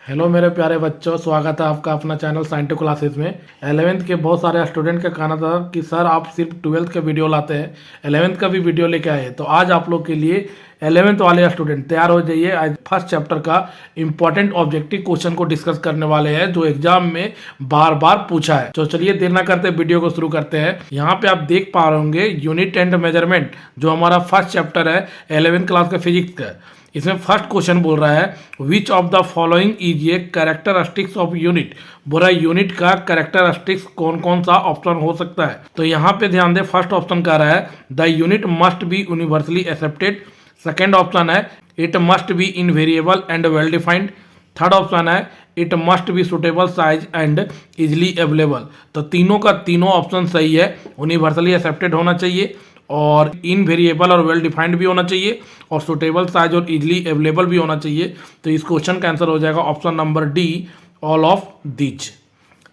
Hello मेरे प्यारे बच्चों, स्वागत है आपका अपना चैनल साइंटिफिक क्लासेस में। 11th के बहुत सारे स्टूडेंट का कहना था कि सर आप सिर्फ 12th का वीडियो लाते हैं, 11th का भी वीडियो लेके आए। तो आज आप लोग के लिए 11th वाले स्टूडेंट तैयार हो जाइए। आज फर्स्ट चैप्टर का इंपॉर्टेंट ऑब्जेक्टिव क्वेश्चन को डिस्कस करने वाले हैं जो एग्जाम में बार बार पूछा है। तो चलिए देर ना करते वीडियो को शुरू करते हैं। यहाँ पे आप देख पा रहे होंगे यूनिट एंड मेजरमेंट, जो हमारा फर्स्ट चैप्टर है 11th क्लास का फिजिक्स का। इसमें फर्स्ट क्वेश्चन बोल रहा है which of the following is A characteristics of unit. बोला यूनिट का कैरेक्टरिस्टिक्स कौन कौन सा ऑप्शन हो सकता है। तो यहाँ पे ध्यान दे, फर्स्ट ऑप्शन कह रहा है the unit must be universally accepted. Second option है it must be invariable and well defined. Third option है it must be suitable size and easily available. तो तीनों का तीनों ऑप्शन सही है। यूनिवर्सली एक्सेप्टेड होना चाहिए और इनवेरिएबल और वेल डिफाइंड भी होना चाहिए और सुटेबल साइज और इजिली अवेलेबल भी होना चाहिए। तो इस क्वेश्चन का आंसर हो जाएगा option number D, all of these.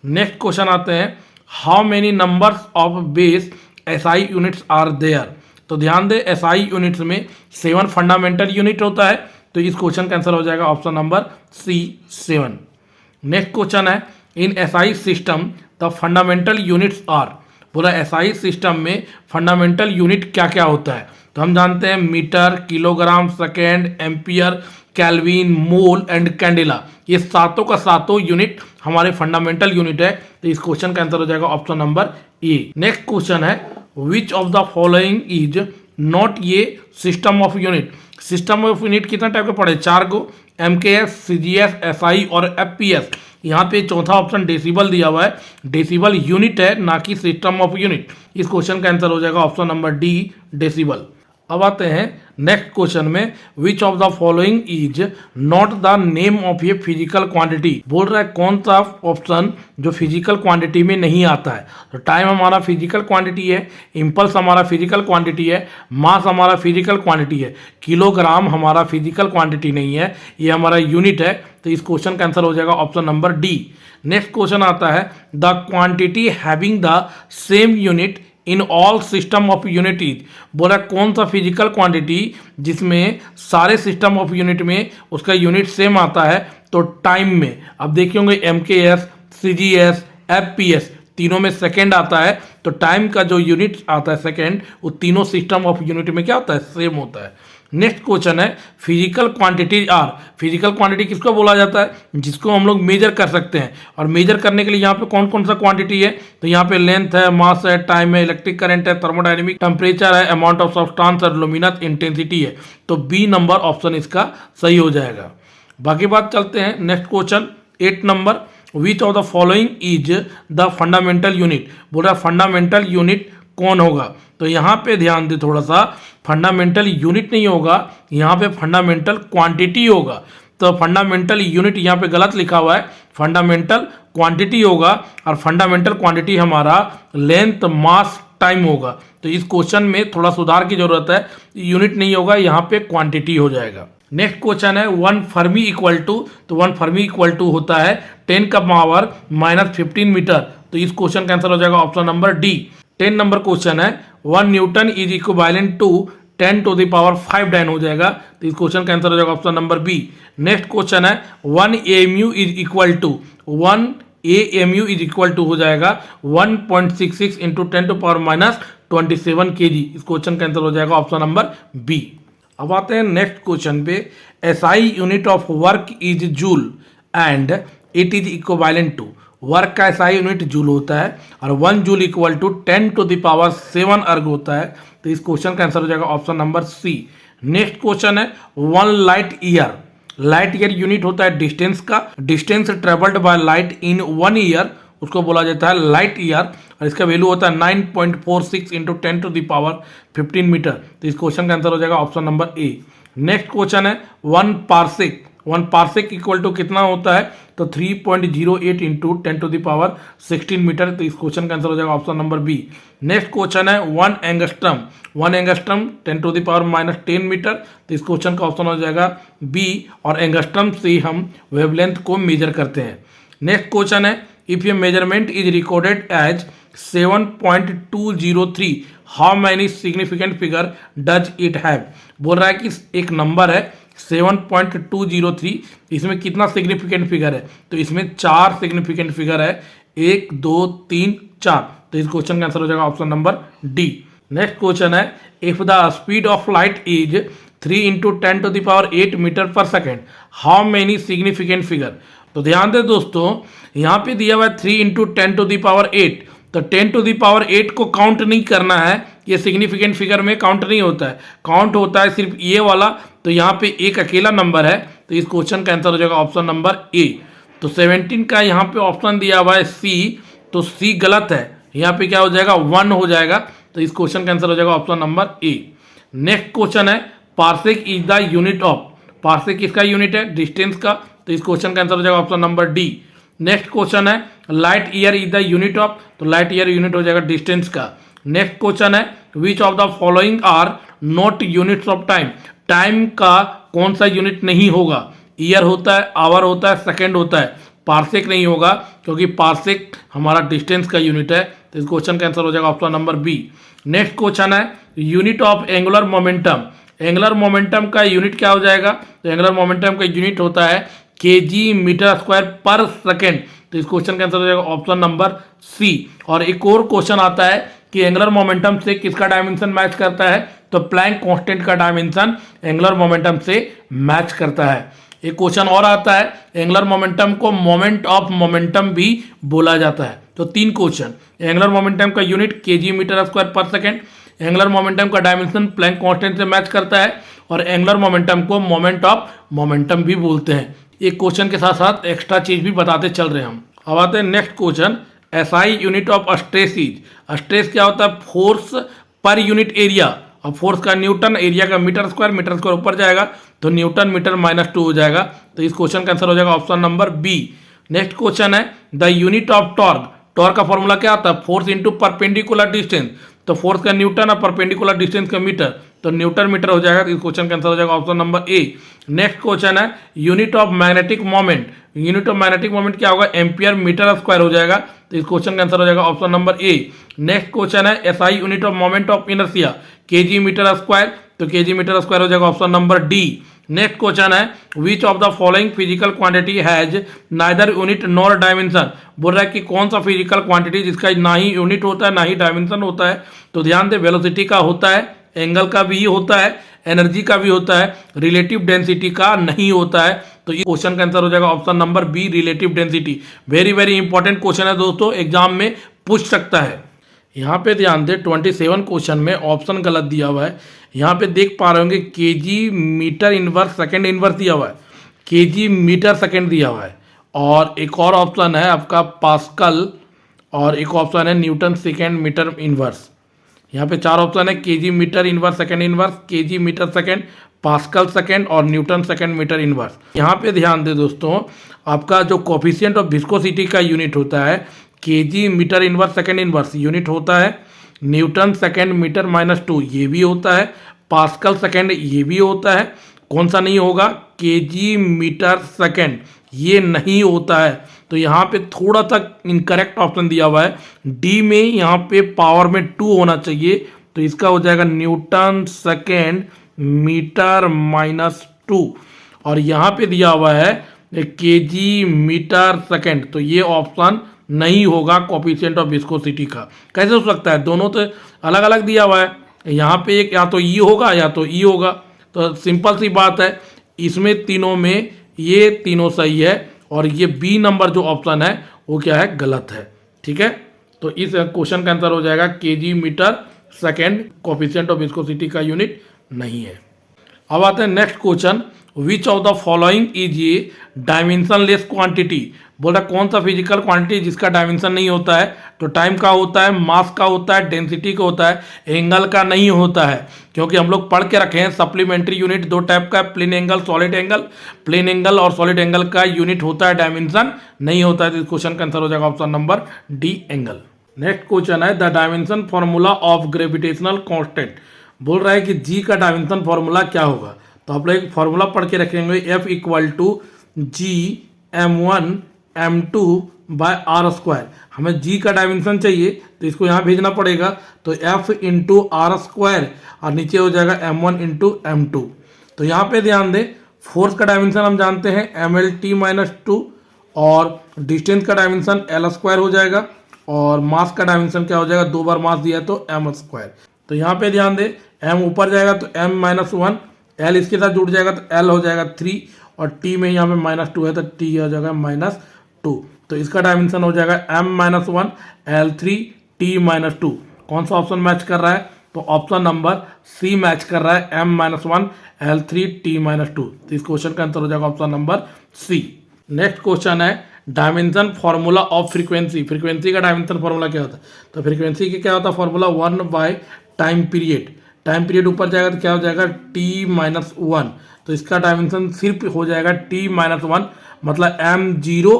Next question आते हैं how many numbers of base SI units are there. तो ध्यान दे, एसआई यूनिट्स में 7 फंडामेंटल यूनिट होता है। तो इस क्वेश्चन का आंसर हो जाएगा option number C, 7। Next question है in SI system the fundamental units are. पूरा एसआई सिस्टम में फंडामेंटल यूनिट क्या क्या होता है। तो हम जानते हैं metre, kilogram, second, ampere, kelvin, mole and candela. ये सातों का सातों यूनिट हमारे फंडामेंटल यूनिट है। तो इस क्वेश्चन का आंसर हो जाएगा option number A. Next question है which of the following is not ये system of unit. System of unit कितना टाइप के पढ़े, 4 गो, एमकेएस, सीजीएस, एसआई और एफपीएस। यहाँ पे चौथा ऑप्शन डेसिबल दिया हुआ है। डेसिबल यूनिट है ना कि सिस्टम ऑफ यूनिट। इस क्वेश्चन का आंसर हो जाएगा ऑप्शन नंबर डी, डेसिबल। अब आते हैं नेक्स्ट क्वेश्चन में विच of the following is not the name of a physical quantity. बोल रहा है कौन सा ऑप्शन जो फिजिकल क्वांटिटी में नहीं आता है। तो टाइम हमारा फिजिकल क्वांटिटी है, इम्पल्स हमारा फिजिकल क्वांटिटी है, मास हमारा फिजिकल क्वांटिटी है, किलोग्राम हमारा फिजिकल क्वांटिटी नहीं है, ये हमारा यूनिट है। तो इस क्वेश्चन का आंसर हो जाएगा option number D. Next question आता है the quantity having the same unit in all system of unities. बोला कौन सा फिजिकल क्वांटिटी जिसमें सारे सिस्टम ऑफ यूनिट में उसका यूनिट सेम आता है। तो टाइम में अब देखिए होंगे एमकेएस, सीजीएस, एफपीएस, तीनों में सेकेंड आता है। तो टाइम का जो यूनिट आता है सेकेंड, वो तीनों सिस्टम ऑफ यूनिट में क्या होता है, सेम होता है। नेक्स्ट क्वेश्चन है physical quantity are. Physical quantity किसको बोला जाता है, जिसको हम लोग मेजर कर सकते हैं। और मेजर करने के लिए यहाँ पे कौन कौन सा क्वांटिटी है। तो यहाँ पे लेंथ है, मास है, टाइम है, इलेक्ट्रिक करंट है, थर्मोडायनेमिक टेम्परेचर है, अमाउंट ऑफ सब्सटेंस और लुमिनस इंटेंसिटी है। तो बी नंबर ऑप्शन इसका सही हो जाएगा। बाकी बात चलते हैं next question 8 number which of the following is the fundamental unit. बोल रहा फंडामेंटल यूनिट कौन होगा। तो यहाँ पे ध्यान दे, थोड़ा सा फंडामेंटल यूनिट नहीं होगा, यहाँ पे फंडामेंटल क्वांटिटी होगा। तो फंडामेंटल यूनिट यहाँ पे गलत लिखा हुआ है, फंडामेंटल क्वांटिटी होगा। और फंडामेंटल क्वांटिटी हमारा लेंथ, मास, टाइम होगा। तो इस क्वेश्चन में थोड़ा सुधार की जरूरत है, यूनिट नहीं होगा, यहाँ पे क्वांटिटी हो जाएगा। नेक्स्ट क्वेश्चन है 1 फर्मी इक्वल टू। तो 1 फर्मी इक्वल टू होता है 10 का पावर -15 मीटर। तो इस क्वेश्चन का आंसर हो जाएगा option number D. 10 number question है 1 newton is equivalent to 10 to the power 5 dyne हो जाएगा। तो इस क्वेश्चन का आंसर हो जाएगा option number B. Next question है 1 AMU is equal to 1 AMU is equal to हो जाएगा 1.66 इंटू 10 टू पावर -27 kg। इस क्वेश्चन का आंसर हो जाएगा ऑप्शन नंबर बी। अब आते हैं नेक्स्ट क्वेश्चन पे SI unit of work is joule and it is equivalent to. Work का एसआई यूनिट जूल होता है और 1 joule equal to 10 to the power 7 erg होता है। तो इस क्वेश्चन का आंसर हो जाएगा option number C. Next question है 1 light year. Light year unit होता है डिस्टेंस का। Distance travelled by light in 1 year उसको बोला जाता है लाइट ईयर। और इसका वैल्यू होता है 9.46 into 10 to the power 15 metre. तो इस क्वेश्चन का आंसर हो जाएगा option number A. Next question है 1 पार्सेक। 1 पार्सेक इक्वल टू कितना होता है। तो 3.08 into 10 to the power 16 metre. तो इस क्वेश्चन का आंसर हो जाएगा option number B. Next question है 1 angstrom. 1 angstrom 10 to the power -10 metre. तो इस क्वेश्चन का ऑप्शन हो जाएगा बी। और एंगस्ट्रम से हम वेवलेंथ को मेजर करते हैं। नेक्स्ट क्वेश्चन है if a measurement is recorded as 7.203 how many significant figure does it have. बोल रहा है कि एक नंबर है 7.203। इसमें कितना सिग्निफिकेंट फिगर है? तो इसमें 4 सिग्निफिकेंट फिगर है, 1 2 3 4। तो इस क्वेश्चन का आंसर हो जाएगा option number D. Next question है, if the speed of light is 3 into 10⁸ metre per second, how many significant figure? तो ध्यान दें दोस्तों, यहाँ पे दिया हुआ है 3 इंटू 10⁸, तो 10⁸ को काउंट नहीं करना है, ये सिग्निफिकेंट फिगर में काउंट नहीं होता है, काउंट होता है सिर्फ ये वाला। तो यहाँ पे एक अकेला नंबर है, तो इस क्वेश्चन का आंसर हो जाएगा ऑप्शन नंबर ए। तो 17 का यहाँ पे ऑप्शन दिया हुआ है सी, तो सी गलत है, यहाँ पे क्या हो जाएगा 1 हो जाएगा। तो इस क्वेश्चन का आंसर हो जाएगा option number A. Next question है, parsec is the unit of, parsec किसका यूनिट है? डिस्टेंस का। तो इस क्वेश्चन का आंसर हो जाएगा option number D. Next question है, light year is the unit of, तो लाइट ईयर यूनिट हो जाएगा डिस्टेंस का। नेक्स्ट क्वेश्चन है, which of the following are not units of time, time का कौन सा यूनिट नहीं होगा? ईयर होता है, आवर होता है, सेकेंड होता है, पार्सेक नहीं होगा, क्योंकि पार्सेक हमारा डिस्टेंस का यूनिट है। तो इस क्वेश्चन का आंसर हो जाएगा option number B. Next question है, unit of angular momentum, angular momentum का यूनिट क्या हो जाएगा? तो एंगुलर मोमेंटम का यूनिट होता है केजी मीटर स्क्वायर पर सेकेंड। तो इस क्वेश्चन का आंसर हो जाएगा ऑप्शन नंबर सी। और एक और क्वेश्चन आता है कि एंगुलर मोमेंटम से किसका डायमेंशन मैच करता है? तो प्लैंक कांस्टेंट का डायमेंशन एंगुलर मोमेंटम से मैच करता है। एक क्वेश्चन और आता है, एंगुलर मोमेंटम को मोमेंट ऑफ मोमेंटम भी बोला जाता है। तो 3 क्वेश्चन, एंगुलर मोमेंटम का यूनिट केजी मीटर स्क्वायर पर सेकेंड, एंगुलर मोमेंटम का डायमेंशन प्लैंक कांस्टेंट से मैच करता है, और एंगुलर मोमेंटम को मोमेंट ऑफ मोमेंटम भी बोलते हैं। एक क्वेश्चन के साथ साथ एक्स्ट्रा चीज भी बताते चल रहे हैं हम। अब आते हैं next question, SI unit of stress is, stress क्या होता है? फोर्स पर यूनिट एरिया, और फोर्स का न्यूटन, एरिया का मीटर स्क्वायर ऊपर जाएगा तो न्यूटन मीटर -2 हो जाएगा। तो इस क्वेश्चन का आंसर हो जाएगा option number B. Next question है, the unit of torque, torque का फॉर्मूला क्या आता है? फोर्स इंटू परपेंडिकुलर डिस्टेंस, तो फोर्स का न्यूटन और परपेंडिकुलर डिस्टेंस का मीटर, तो न्यूटन मीटर हो जाएगा। इस क्वेश्चन का आंसर हो जाएगा option number A. Next question है, unit of magnetic moment, unit of magnetic moment क्या होगा? एम्पियर मीटर स्क्वायर हो जाएगा। तो इस क्वेश्चन का आंसर हो जाएगा option number A. Next question है, SI unit of moment of inertia, KG metre square, तो केजी मीटर स्क्वायर हो जाएगा option number D. Next question है, which of the following physical quantity has neither unit nor dimension, बोल रहा है कि कौन सा फिजिकल क्वांटिटी जिसका ना ही यूनिट होता है ना ही डायमेंशन होता है? तो ध्यान दे, वेलोसिटी का होता है, एंगल का भी होता है, एनर्जी का भी होता है, रिलेटिव डेंसिटी का नहीं होता है। तो ये क्वेश्चन का आंसर हो जाएगा option number B, relative density. Very very important question है दोस्तों, एग्जाम में पूछ सकता है। यहाँ पे ध्यान दे, 27 क्वेश्चन में ऑप्शन गलत दिया हुआ है। यहाँ पे देख पा रहे होंगे KG metre inverse second inverse दिया हुआ है, केजी मीटर सेकेंड दिया हुआ है, और एक और ऑप्शन है आपका पास्कल, और एक ऑप्शन है न्यूटन सेकेंड मीटर इनवर्स। यहाँ पे 4 ऑप्शन है, KG metre inverse second inverse, KG metre second, pascal second और न्यूटन सेकेंड मीटर इनवर्स। यहाँ पे ध्यान दे दोस्तों, आपका जो कोफिशिएंट ऑफ विस्कोसिटी का यूनिट होता है KG metre inverse second inverse unit होता है, न्यूटन सेकेंड मीटर -2 ये भी होता है, पास्कल सेकेंड ये भी होता है। कौन सा नहीं होगा? केजी मीटर सेकेंड ये नहीं होता है। तो यहाँ पे थोड़ा सा इनकरेक्ट ऑप्शन दिया हुआ है, डी में यहाँ पे पावर में 2 होना चाहिए, तो इसका हो जाएगा न्यूटन सेकेंड मीटर -2, और यहाँ पे दिया हुआ है केजी मीटर सेकेंड, तो ये ऑप्शन नहीं होगा कोफिशिएंट ऑफ विस्कोसिटी का। कैसे हो सकता है? दोनों तो अलग अलग दिया हुआ है, यहाँ पे एक या तो ई होगा या तो ई होगा। तो सिंपल सी बात है, इसमें तीनों में ये तीनों सही है, और ये बी नंबर जो ऑप्शन है वो क्या है? गलत है। ठीक है, तो इस क्वेश्चन का आंसर हो जाएगा KG metre second, coefficient of viscosity का यूनिट नहीं है। अब आते हैं next question, which of the following is a dimensionless quantity, बोल रहा कौन सा फिजिकल क्वांटिटी जिसका डायमेंशन नहीं होता है? तो टाइम का होता है, मास का होता है, डेंसिटी का होता है, एंगल का नहीं होता है। क्योंकि हम लोग पढ़ के रखे हैं सप्लीमेंट्री यूनिट 2 टाइप का है, plane angle solid angle. Plane angle और सॉलिड एंगल का यूनिट होता है, डायमेंशन नहीं होता है। तो इस क्वेश्चन का आंसर हो जाएगा option number D, angle. Next question है, the dimension formula of gravitational constant, बोल रहा है कि जी का डायमेंशन फॉर्मूला क्या होगा? तो आप लोग एक फॉर्मूला पढ़ के रखेंगे, F = G(m1m2/r²। हमें जी का डायमेंशन चाहिए तो इसको यहाँ भेजना पड़ेगा, तो F × r² और नीचे हो जाएगा m1 × m2। तो यहाँ पे ध्यान दें, फोर्स का डायमेंशन हम जानते हैं mlt माइनस 2 और डिस्टेंस का डायमेंशन l स्क्वायर हो जाएगा और मास का डायमेंशन क्या हो जाएगा, 2 बार मास दिया है तो m स्क्वायर। तो यहाँ पे ध्यान दे m ऊपर जाएगा तो m माइनस 1, l इसके साथ जुड़ जाएगा तो l हो जाएगा 3 और t में यहाँ पे माइनस 2 है तो t हो जाएगा माइनस 2। तो इसका डायमेंशन हो जाएगा m minus 1 l3 t minus 2। कौन सा ऑप्शन मैच कर रहा है, तो ऑप्शन नंबर सी मैच कर रहा है, m minus 1 l3 t minus 2। तो इस क्वेश्चन का आंसर हो जाएगा option number C. Next question है dimension formula of frequency. Frequency का डायमेंशन फॉर्मूला क्या होता है, तो फ्रीक्वेंसी के क्या होता है formula 1 by time period. Time period ऊपर जाएगा तो क्या हो जाएगा t माइनस 1। तो इसका डायमेंशन सिर्फ हो जाएगा t माइनस 1, मतलब m0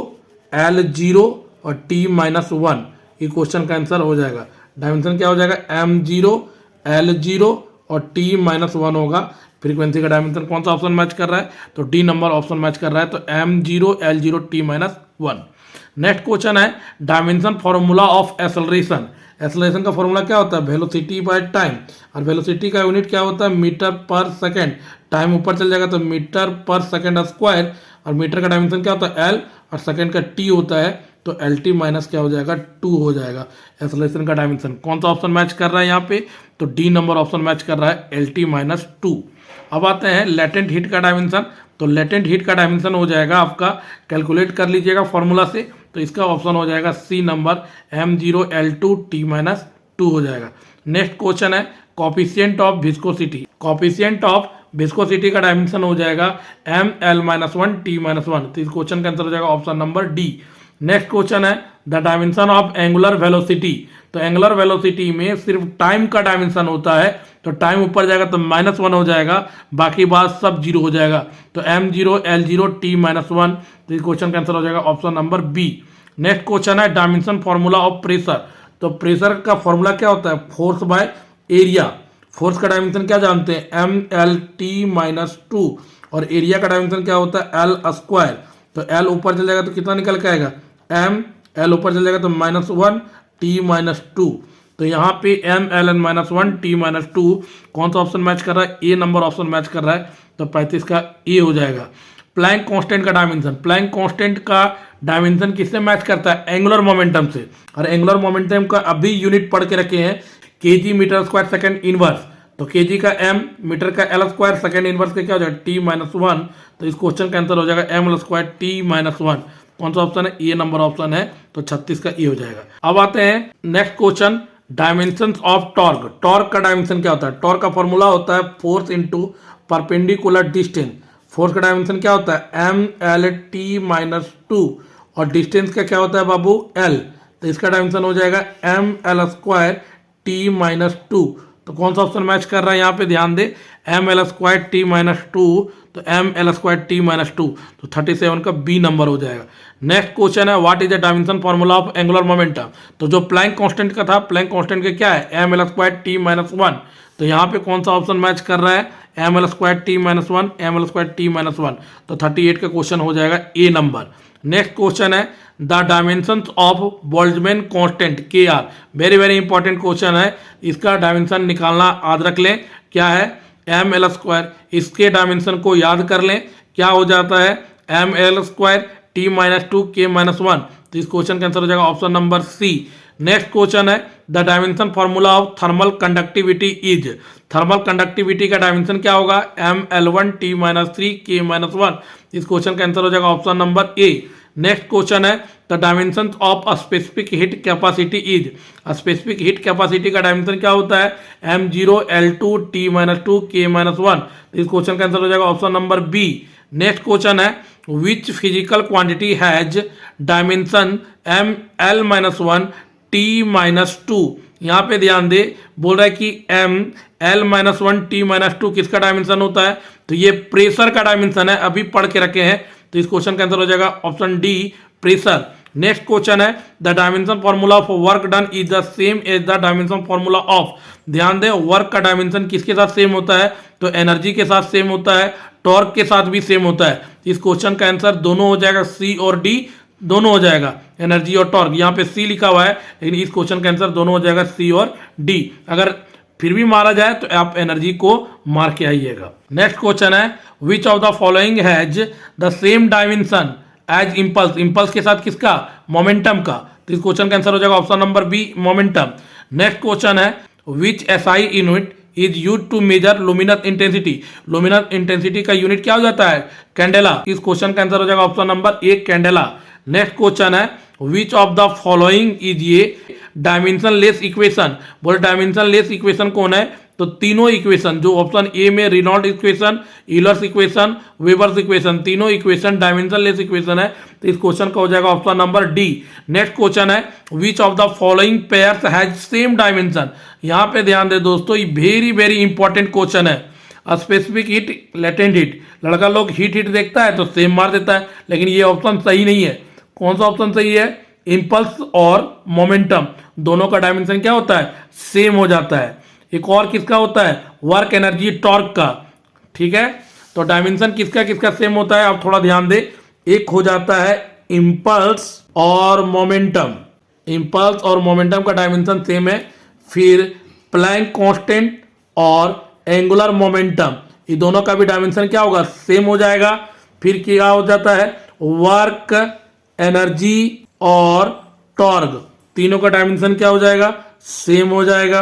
l0 और t माइनस 1। ये क्वेश्चन का आंसर हो जाएगा। डायमेंशन क्या हो जाएगा m0 l0 और t माइनस 1 होगा। फ्रीक्वेंसी का डायमेंशन कौन सा ऑप्शन मैच कर रहा है, तो डी नंबर ऑप्शन मैच कर रहा है, तो m0 l0 t minus 1। Next question है dimension formula of acceleration. Acceleration का फॉर्मूला क्या होता है, वेलोसिटी बाय टाइम, और वेलोसिटी का यूनिट क्या होता है मीटर पर सेकेंड। टाइम ऊपर चल जाएगा तो मीटर पर सेकेंड स्क्वायर, और मीटर का डायमेंशन क्या होता है l और सेकेंड का t होता है, तो lt माइनस क्या हो जाएगा 2 हो जाएगा। एक्सेलरेशन का डायमेंशन कौन सा ऑप्शन मैच कर रहा है यहाँ पे, तो डी नंबर ऑप्शन मैच कर रहा है lt माइनस 2। अब आते हैं लेटेंट हीट का डायमेंशन। तो लेटेंट हीट का डायमेंशन हो जाएगा आपका, कैलकुलेट कर लीजिएगा फॉर्मूला से, तो इसका ऑप्शन हो जाएगा सी number m0 l2 t minus 2 हो जाएगा। नेक्स्ट क्वेश्चन है coefficient of viscosity. Coefficient of viscosity का डायमेंशन हो जाएगा ml माइनस 1 t माइनस 1। तो इस क्वेश्चन का आंसर हो जाएगा option number D. Next question है the dimension of angular velocity. तो एंगुलर वेलोसिटी में सिर्फ टाइम का डायमेंशन होता है, तो टाइम ऊपर जाएगा तो माइनस 1 हो जाएगा, बाकी बात सब जीरो हो जाएगा, तो m0 l0 t माइनस 1। तो इस क्वेश्चन का आंसर हो जाएगा option number B. Next question है डायमेंशन फॉर्मूला ऑफ प्रेशर। तो प्रेशर का फॉर्मूला क्या होता है, फोर्स बाय एरिया। फोर्स का डायमेंशन क्या जानते हैं mlt माइनस 2, और एरिया का डायमेंशन क्या होता है l स्क्वायर। तो l ऊपर चल जाएगा तो कितना निकल के आएगा m, l ऊपर चल जाएगा तो माइनस 1 t माइनस 2। तो यहाँ पे m l n minus 1 t minus 2 कौन सा ऑप्शन मैच कर रहा है, ए नंबर ऑप्शन मैच कर रहा है, तो 35 का ए हो जाएगा। प्लैंक कांस्टेंट का डायमेंशन। प्लैंक कांस्टेंट का डायमेंशन किससे मैच करता है, एंगुलर मोमेंटम से। और एंगुलर मोमेंटम का अभी यूनिट पढ़ के रखे हैं KG metre square second inverse. तो केजी का m, मीटर का l स्क्वायर, सेकंड इनवर्स का क्या हो जाएगा t माइनस 1। तो इस क्वेश्चन का आंसर हो जाएगा m स्क्वायर t माइनस 1। कौन सा ऑप्शन है, ए नंबर ऑप्शन है, तो 36 का ए हो जाएगा। अब आते हैं next question dimension of torque. Torque का डायमेंशन क्या होता है, टॉर्क का फॉर्मूला होता है force into perpendicular distance. Force का डायमेंशन क्या होता है mlt माइनस 2, और डिस्टेंस का क्या होता है बाबू l। तो इसका डायमेंशन हो जाएगा ml स्क्वायर t माइनस 2। तो कौन सा ऑप्शन मैच कर रहा है यहाँ पे ध्यान दे, ml स्क्वायर t माइनस 2, तो ml स्क्वायर t माइनस 2, तो 37 का बी नंबर हो जाएगा। नेक्स्ट क्वेश्चन है what is the dimension formula of angular momentum. तो जो प्लैंक कांस्टेंट का था, प्लैंक कांस्टेंट का क्या है ml स्क्वायर t माइनस 1। तो यहाँ पे कौन सा ऑप्शन मैच कर रहा है ml square t minus 1, ml square t minus 1। तो 38 का क्वेश्चन हो जाएगा ए नंबर। नेक्स्ट क्वेश्चन है the dimension of Boltzmann constant K are. Very very important question है, इसका डायमेंशन निकालना याद रख लें, क्या है ml स्क्वायर। इसके डायमेंशन को याद कर लें, क्या हो जाता है ml square t minus 2 k minus 1। तो इस क्वेश्चन का आंसर हो जाएगा option number C. Next question है the dimension formula of thermal conductivity is. Thermal conductivity का डायमेंशन क्या होगा ml1 t minus 3 k minus 1। इस क्वेश्चन का आंसर हो जाएगा option number A. Next question है the dimension of a specific heat capacity is. Specific heat capacity का dimension क्या होता है m0 l2 t minus 2 k minus 1। इस क्वेश्चन का आंसर हो जाएगा option number B. Next question है which physical quantity has dimension ml minus 1 t minus 2। यहाँ पे ध्यान दे, बोल रहा है कि ml माइनस 1 t माइनस 2 किसका डायमेंशन होता है, तो ये प्रेशर का डायमेंशन है, अभी पढ़ के रखे हैं। तो इस क्वेश्चन का आंसर हो जाएगा option D pressure. Next question है the dimension formula of work done is the same as the dimension formula of. ध्यान दे वर्क का डायमेंशन किसके साथ सेम होता है, तो एनर्जी के साथ सेम होता है, टॉर्क के साथ भी सेम होता है। इस क्वेश्चन का आंसर दोनों हो जाएगा, सी और डी दोनों हो जाएगा, एनर्जी और टॉर्क। यहाँ पे सी लिखा हुआ है, लेकिन इस क्वेश्चन का आंसर दोनों हो जाएगा सी और डी। अगर फिर भी मारा जाए तो आप एनर्जी को मार के आइएगा। नेक्स्ट क्वेश्चन है, which of the following has the same dimension as impulse. Impulse के साथ किसका? मोमेंटम का। तो इस क्वेश्चन का आंसर हो जाएगा option number B, momentum. Next question है, which SI unit is use to measure luminous intensity. Luminous intensity का यूनिट क्या हो जाता है? कैंडेला। इस क्वेश्चन का आंसर हो जाएगा option number A, candela. Next question है, which of the following is ये डायमेंशन लेस इक्वेशन। बोले डायमेंशन लेस इक्वेशन कौन है? तो तीनों इक्वेशन जो ऑप्शन ए में Reynold equation, Euler's equation, Weber's equation, तीनों इक्वेशन डायमेंशन लेस इक्वेशन है। तो इस क्वेश्चन का हो जाएगा option number D. Next question है, which of the following pairs has same dimension. यहाँ पे ध्यान दे दोस्तों, ये वेरी वेरी इंपॉर्टेंट क्वेश्चन है। Specific heat, latent heat. लड़का लोग हीट देखता है तो सेम मार देता है, लेकिन ये ऑप्शन सही नहीं है। कौन सा ऑप्शन सही है? इंपल्स और मोमेंटम दोनों का डायमेंशन क्या होता है? सेम हो जाता है। एक और किसका होता है? वर्क एनर्जी टॉर्क का। ठीक है, तो डायमेंशन किसका किसका सेम होता है? आप थोड़ा ध्यान दे। एक हो जाता है इंपल्स और मोमेंटम। इंपल्स और मोमेंटम का डायमेंशन सेम है। फिर प्लैंक कांस्टेंट और एंगुलर मोमेंटम, ये दोनों का भी डायमेंशन क्या होगा? सेम हो जाएगा। फिर क्या हो जाता है? वर्क एनर्जी और टॉर्क, तीनों का डायमेंशन क्या हो जाएगा? सेम हो जाएगा।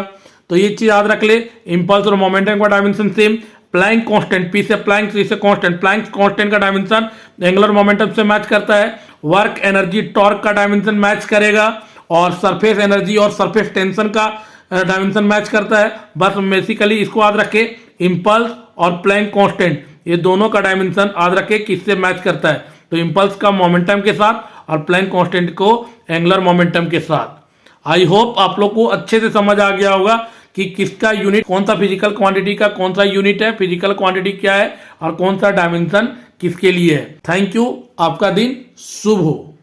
तो ये चीज याद रख ले, इंपल्स और मोमेंटम का dimension same. Planck constant, P से प्लैंक, सी से कांस्टेंट, प्लैंक कांस्टेंट का डायमेंशन एंगुलर मोमेंटम से मैच करता है। वर्क एनर्जी टॉर्क का डायमेंशन मैच करेगा, और सरफेस एनर्जी और सरफेस टेंशन का डायमेंशन मैच करता है। बस बेसिकली इसको याद रखे, इंपल्स और प्लैंक कांस्टेंट ये दोनों का डायमेंशन याद रखे किससे मैच करता है। तो इंपल्स का मोमेंटम के साथ और प्लैंक कांस्टेंट को एंगुलर मोमेंटम के साथ। आई होप आप लोग को अच्छे से समझ आ गया होगा कि किसका यूनिट, कौन सा फिजिकल क्वांटिटी का कौन सा यूनिट है, फिजिकल क्वांटिटी क्या है और कौन सा डायमेंशन किसके लिए है। थैंक यू, आपका दिन शुभ हो।